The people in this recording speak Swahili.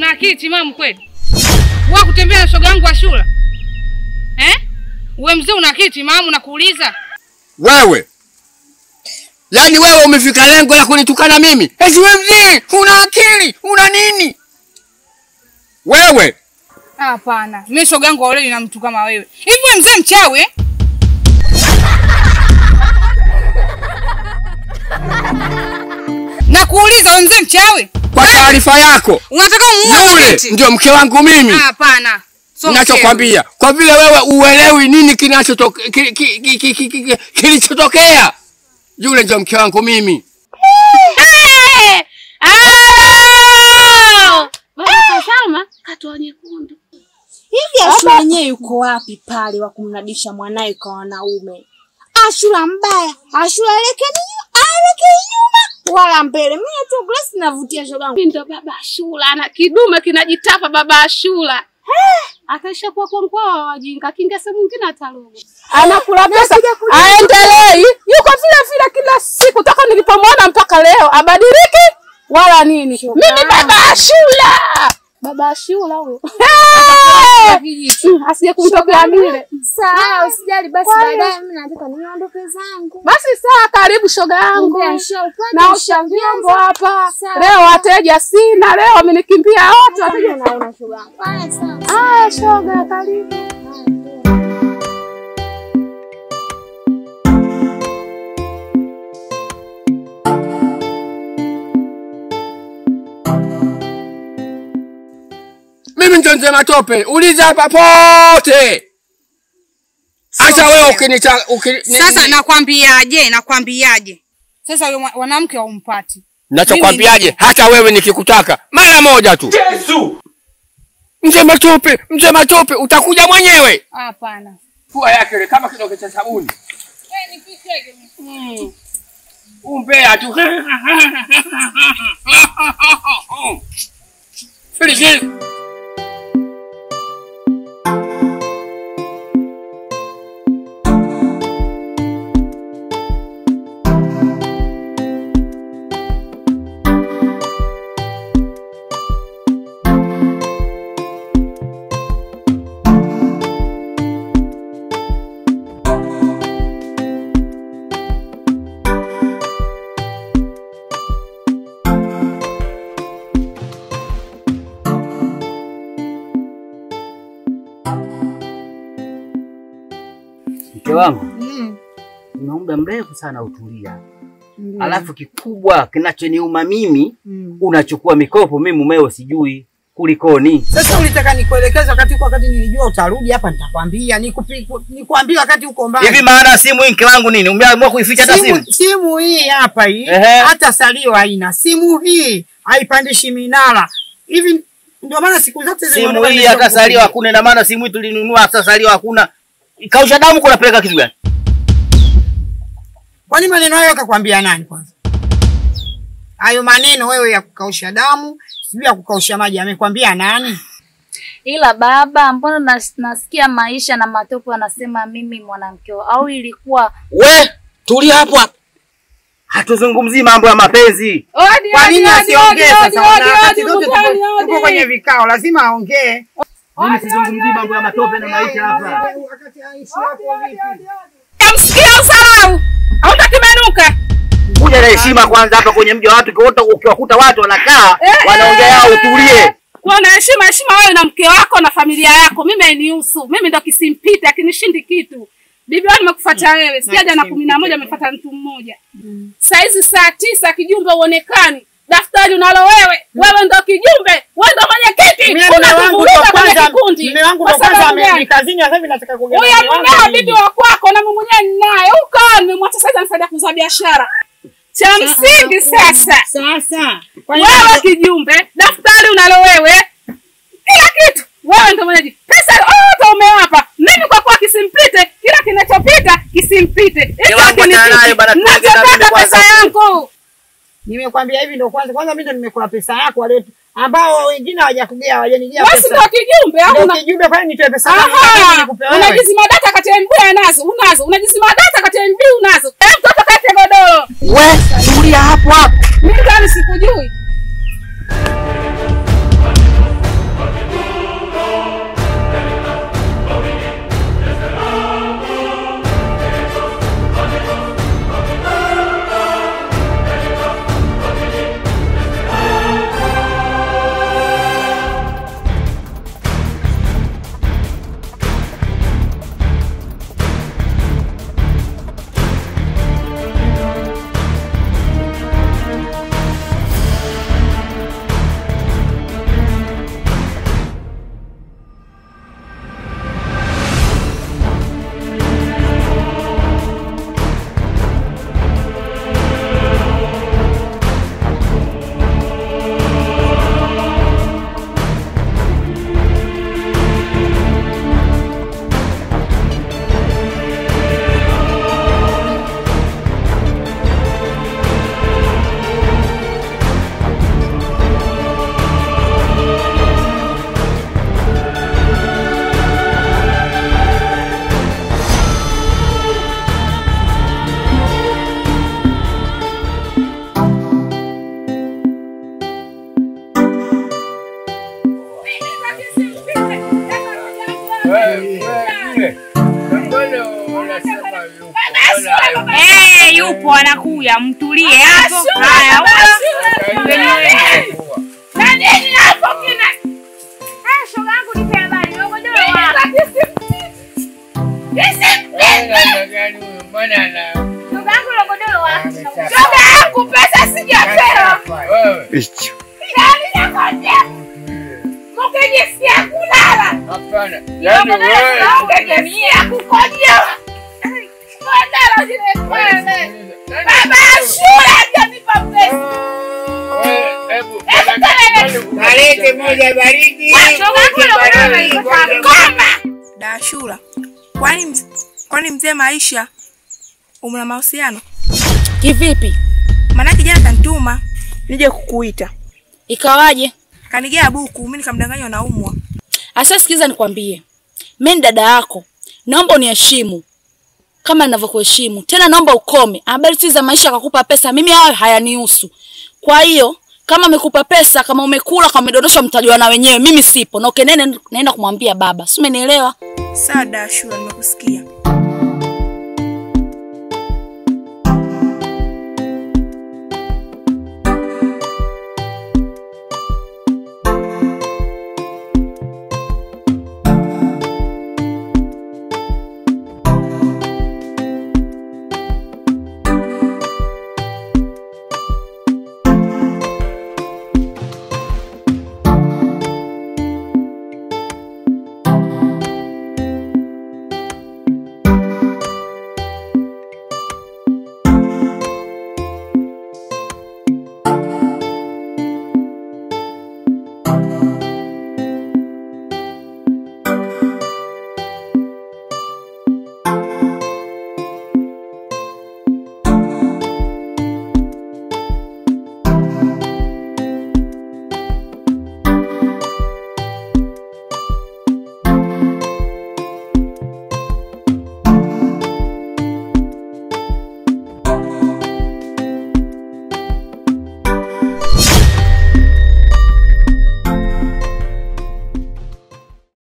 una akili timamu kweli? Wewe kutembea na shoga yangu Ashura? Wewe mzee una akili timamu na kuuliza? Wewe. Yaani wewe umefika lengo la kunitukana mimi? Eti wewe mzee, una akili, una nini? Wewe. Hapana. Mimi shoga yangu aolewi na mtu kama wewe. Hivi wewe mzee mchawi? Na kuuliza wewe mzee mchawi? Kwa taarifa yako. Unataka umuue yule ndio mke wangu mimi. Hapana. Ninachokwambia, kwa vile wewe uelewi nini kilichotokea. Yule ndio mke wangu mimi. Baba Salma katoa nyekundu. Hivi Ashura yenyewe yuko wapi pale wa kumnadisha mwanae kwa wanaume? Ashura mbaya, Ashura aleke nyuma wala mbele. Mimi tu Grace navutia shoga. Mimi ndo baba Ashura na kidume kinajitafa baba Ashura. Ataisha kwa kwao wajinga kinga sehemu nyingine ataroga. Anakula pesa. Aendelee. Yuko vile kila siku toka nilipomwona mpaka leo. Abadiliki wala nini. Mimi baba Ashura. Baba Ashura huyo. Asije kumtokea mile. Sawa, usijali basi baadaye mimi nataka niondoke zangu. Basi sawa, karibu shoga yangu. Na ushangiambo hapa. Leo wateja sina, leo wamenikimbia wote wateja naona shoga yangu. Shoga karibu. Mimi ndio Mzee Matope. Uliza hapa pote. Acha wewe Sasa nakwambiaje? Sasa yule mwanamke haumpati. Ninachokwambiaje? Hata wewe nikikutaka mara moja tu. Yesu! Mzee Matope utakuja mwenyewe. Hapana. Pua yake ile kama kidogo cha sabuni. Nipikege mimi. Umbea tu. Feliz. Mke wangu. Una muda mrefu sana utulia. Alafu kikubwa kinachoniuma mimi, unachukua mikopo mimi mumeo sijui kulikoni. Sasa ulitaka nikuelekeze wakati nilijua utarudi hapa nitakwambia, nikwambia wakati uko mbali. Hivi maana simu hii mke wangu nini? Umeamua kuificha hata simu? Simu hii hapa hii hata salio haina. Simu hii haipandishi minara. Hivi ndio maana siku zote simu hii hata salio hakuna, na maana simu hii tulinunua hata salio hakuna. Kausha damu kunapeleka kitu gani? Kwani maneno hayo akakwambia nani kwanza? Hayo maneno wewe ya kukausha damu, sijui ya kukausha maji amekwambia nani? Ila baba, mbona nasikia Maisha na Matope anasema mimi mwanamke au ilikuwa we tulia hapo hapo. Hatuzungumzii mambo ya mapenzi. Kwa nini asiongee sasa? Wakati zote tuko kwenye vikao, lazima aongee. Mimi sizungumzii mambo ya Matope na Maisha hapa. Wakati aishi hapo vipi? Msikia usahau. Hautakimenuka. Kuja na heshima kwanza hapa kwenye mji wa watu, ukiwakuta watu wanakaa wanaongea yao utulie. Kuwa na heshima wewe na mke wako na familia yako. Mimi hainihusu. Mimi ndo kisimpita kinishindi kitu. Bibi wangu nimekufuata wewe. Sijaja na 11 amefuata mtu mmoja. Saizi saa 9 kijumbe uonekani. Daftari unalo wewe. Wewe ndo kijumbe. Wewe ndo mwenyekiti. Unatuvuruga kwenye kikundi. Mume wangu ndo kwanza amekazini sasa hivi nataka kuongea. Huyo mume bibi wa kwako na mwenyewe naye. Huko nimemwacha sasa anasaidia kuuza biashara. Cha msingi sasa. Wewe kijumbe, daftari unalo wewe. Kila kitu. Wewe ndo mwenyeji. Pesa yote umewapa. Mimi kwa kuwa kisimpite, kila kinachopita kisimpite. Nataka pesa yangu. Nimekwambia hivi ndo kwanza mimi ndo nimekula pesa yako wale ambao wengine hawajakugea hawajanijia pesa. Basi ndo kijumbe au una kijumbe kwani nitoe pesa yangu nikupe wewe. Unajizima data kati ya MB unazo. Unajizima data kati ya MB unazo. Mtoto kati ya godoro. We tulia hapo hapo. Mimi kama sikujui. Yupo anakuja, mtulie hapo. Haya, nani hapo kina? shoga yangu nipe habari. Godoro wapi? Shoga yangu godoro wapi? Shoga yangu pesa sijapewa. Nani nakwambia? Mkijisikia kulala. Hapana. Yaani wewe Mkijisikia kukojoa. Kodoro zile pale. Baba shule hajanipa pesa. hebu Kalete moja baridi. Dashura, kwani mzee Maisha umna mahusiano? Kivipi? Maana kijana kanituma nije kukuita. Ikawaje? Kanigea buku, mimi nikamdanganya naumwa. Asa sikiza nikwambie. Mimi ni dada yako. Naomba uniheshimu kama ninavyokuheshimu. Tena naomba ukome. Habari za Maisha akakupa pesa, mimi hayo hayanihusu. Kwa hiyo kama amekupa pesa, kama umekula, kama umedondosha, mtajua na wenyewe. Mimi sipo. Na ukenene naenda kumwambia baba. Si umenielewa? Sawa Dashura, nimekusikia.